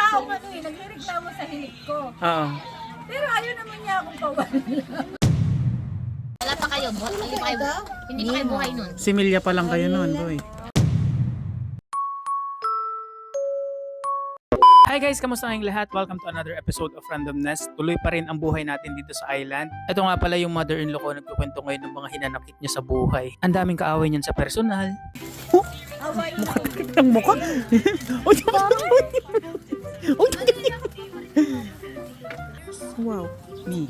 akong ano eh, nagreklamo sa hilik ko. Oo. Pero ayaw naman niya akong pawalan. Wala pa kayo, hindi pa kayo buhay nun. Similya pa lang kayo noon, boy. Hi guys, kamusta kayong lahat? Welcome to another episode of Randomness. Tuloy pa rin ang buhay natin dito sa island. Ito nga pala yung mother-in-law ko, nagkukwento ngayon ng mga hinanakit niya sa buhay. Ang daming kaaway niyan sa personal. Oh, mukha ng mukha. Wow, me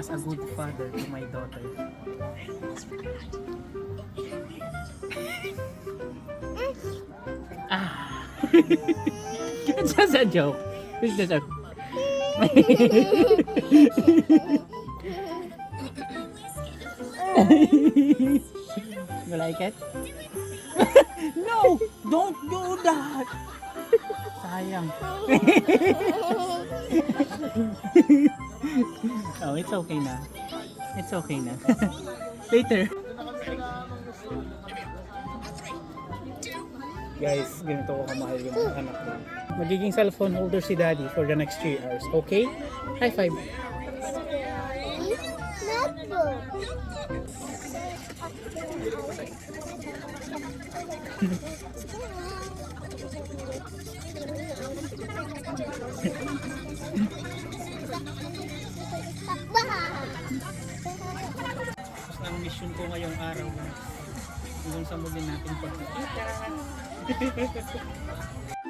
as a good father to my daughter. It's just a joke. It's just a... You like it? No! Don't do that! Sayang. Oh, it's okay na. It's okay na. Later. Guys, ganito ko kamahal yung mga anak ko. Magiging cellphone holder si daddy for the next 3 hours. Okay? High five. Ang mission ko ngayong araw hanggang sa muli natin pagkikita.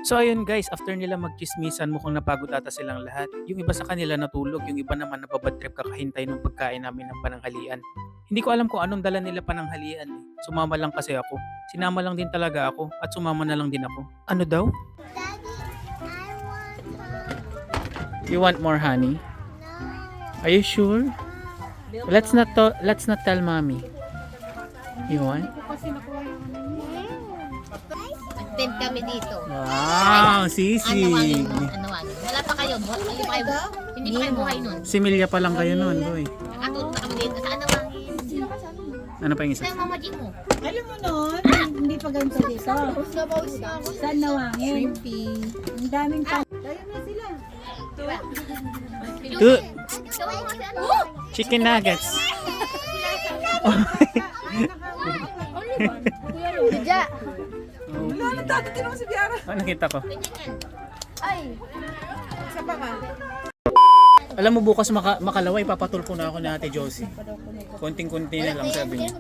So ayun guys, after nila magchismisan, mukhang napagod ata silang lahat. Yung iba sa kanila natulog, yung iba naman nababad trip kakahintay ng pagkain namin ng pananghalian. Hindi ko alam kung anong dala nila pananghalian eh. Sumama lang kasi ako. Sinama lang din talaga ako at sumama na lang din ako. Ano daw? Daddy, I want honey. You want more honey? No. Are you sure? Let's not tell mommy. You want? Nag-tent kami dito. Wow, sisig. Ano. Wala pa kayo, hindi pa kayo buhay nun. Similya pa lang kayo noon, boy. Nakatulog na kami dito sa Anawangin. Ano pa yung isa? Sa mama G mo. Alam mo noon, hindi pa ganito dito. Saan nawangin? Shrimpy. Ang daming pa. Tayo na sila. Two Gawin mo kasi ano? chicken nuggets. Kuya. Wala na dati din ako si Biara. Oh, nakita ko. Ay. Isa pa ka. Alam mo bukas makalaway, papatul ko na ako na Ate Josie. Konting-konti na lang sabi niya.